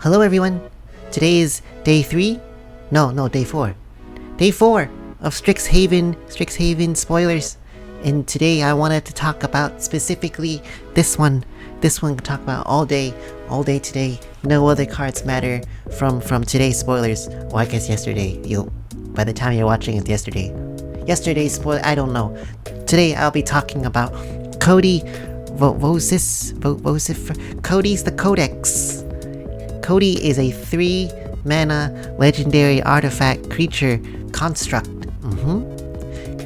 Hello everyone! Today is day 3? No, day 4. Day 4 of Strixhaven Spoilers. And today I wanted to talk about specifically this one. This one can talk about all day today. No other cards matter from today's spoilers. Well, I guess yesterday. By the time you're watching it, yesterday. Yesterday's spoiler, I don't know. Today I'll be talking about Codie, Codie's the Codex. Codie is a 3-mana legendary artifact creature construct.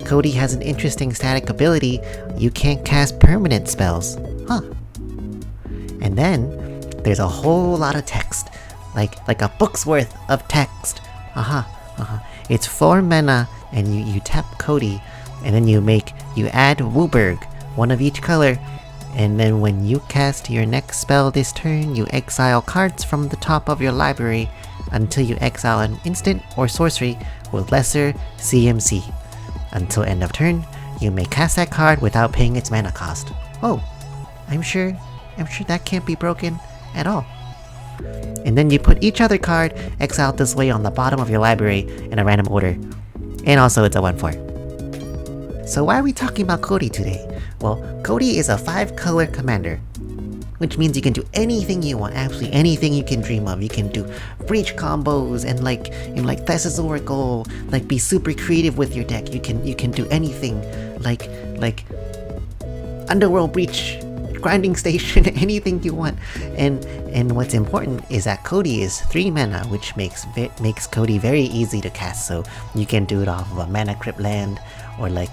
Codie has an interesting static ability. You can't cast permanent spells. And then there's a whole lot of text, like a book's worth of text. It's 4 mana, and you tap Codie, and then you add Wooburg, one of each color. And then when you cast your next spell this turn, you exile cards from the top of your library until you exile an instant or sorcery with lesser CMC. Until end of turn, you may cast that card without paying its mana cost. Oh, I'm sure that can't be broken at all. And then you put each other card exiled this way on the bottom of your library in a random order. And also it's a 1/4. So why are we talking about Codie today? Well, Codie is a 5-color commander, which means you can do anything you want, absolutely anything you can dream of. You can do breach combos and like Thessa's Oracle, like be super creative with your deck. You can do anything like Underworld Breach, Grinding Station, anything you want. And what's important is that Codie is 3 mana, which makes Codie very easy to cast. So you can do it off of a mana crypt land, or like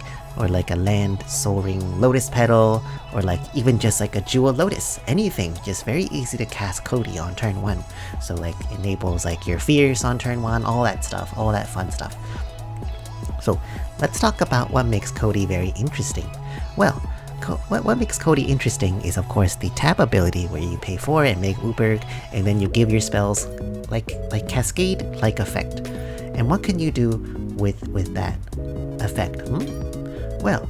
a land soaring lotus petal, or like even just like a jewel lotus. Anything, just very easy to cast Codie on turn 1. So like enables like your fears on turn 1, all that stuff, all that fun stuff. So let's talk about what makes Codie very interesting. Well, what makes Codie interesting is of course the tap ability, where you pay 4 and make Wooburg, and then you give your spells like cascade-like effect. And what can you do with that effect? Well,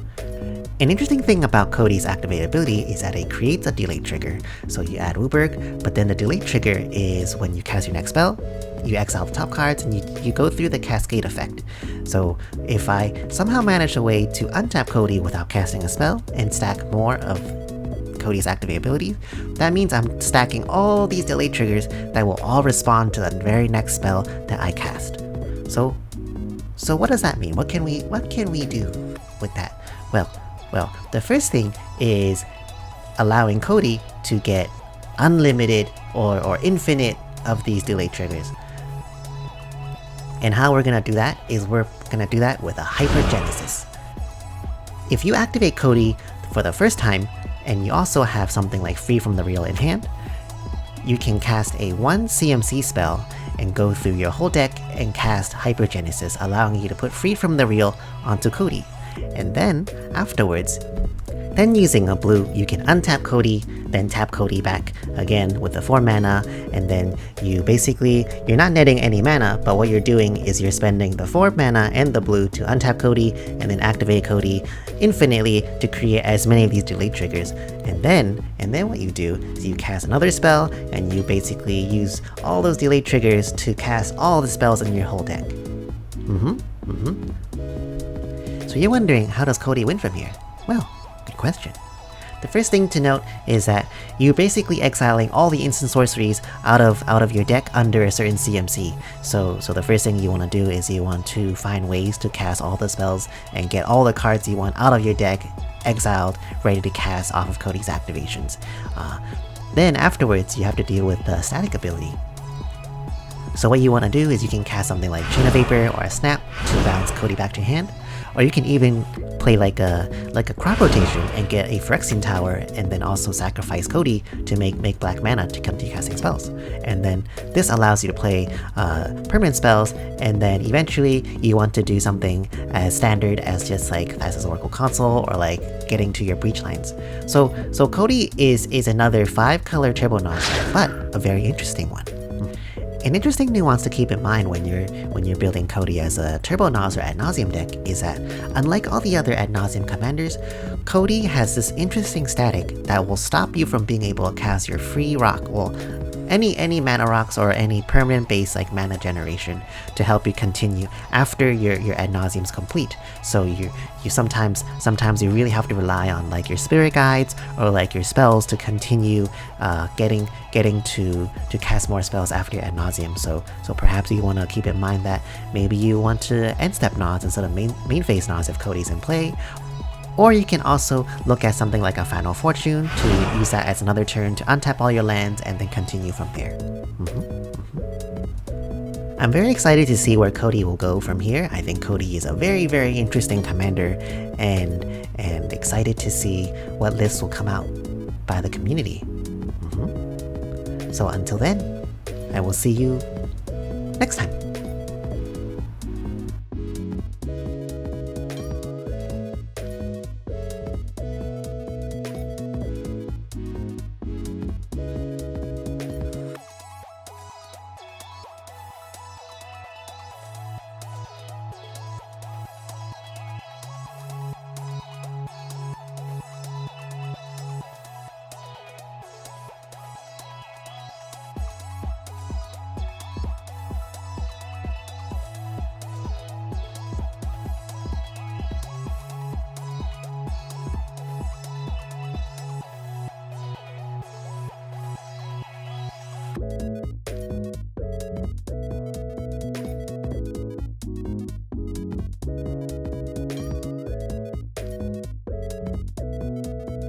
an interesting thing about Codie's activate ability is that it creates a delay trigger. So you add Wooburg, but then the delay trigger is when you cast your next spell, you exile the top cards, and you go through the cascade effect. So if I somehow manage a way to untap Codie without casting a spell and stack more of Codie's activate abilities, that means I'm stacking all these delay triggers that will all respond to the very next spell that I cast. So what does that mean? What can we do with that? Well, the first thing is allowing Codie to get unlimited or infinite of these delay triggers. And how we're gonna do that is we're gonna do that with a Hypergenesis. If you activate Codie for the first time, and you also have something like Free from the Real in hand, you can cast a 1 CMC spell and go through your whole deck and cast Hypergenesis, allowing you to put Free from the Real onto Codie. And then, afterwards, using a blue, you can untap Codie, then tap Codie back again with the 4 mana, and then you're not netting any mana, but what you're doing is you're spending the 4 mana and the blue to untap Codie, and then activate Codie infinitely to create as many of these delay triggers. And then what you do is you cast another spell, and you basically use all those delay triggers to cast all the spells in your whole deck. So you're wondering, how does Codie win from here? Well, good question. The first thing to note is that you're basically exiling all the instant sorceries out of your deck under a certain CMC. So the first thing you want to do is you want to find ways to cast all the spells and get all the cards you want out of your deck exiled, ready to cast off of Codie's activations. Then afterwards, you have to deal with the static ability. So what you want to do is you can cast something like Chain of Vapor or a Snap to bounce Codie back to your hand. Or you can even play like a crop rotation and get a Phyrexian Tower, and then also sacrifice Codie to make black mana to come to casting spells. And then this allows you to play permanent spells, and then eventually you want to do something as standard as just like Thessa's Oracle Console, or like getting to your breach lines. So Codie is another 5-color turbonaus, but a very interesting one. An interesting nuance to keep in mind when you're building Codie as a turbonaus or Ad Nauseam deck is that, unlike all the other Ad Nauseam commanders, Codie has this interesting static that will stop you from being able to cast your free rock, well, any mana rocks or any permanent base like mana generation to help you continue after your Ad Nauseam's complete. So you sometimes you really have to rely on like your spirit guides or like your spells to continue getting to cast more spells after your Ad Nauseam. So perhaps you want to keep in mind that maybe you want to end step Naus instead of main phase Naus if Codie's in play. Or you can also look at something like a Final Fortune to use that as another turn to untap all your lands and then continue from there. I'm very excited to see where Codie will go from here. I think Codie is a very, very interesting commander, and excited to see what lists will come out by the community. So until then, I will see you next time.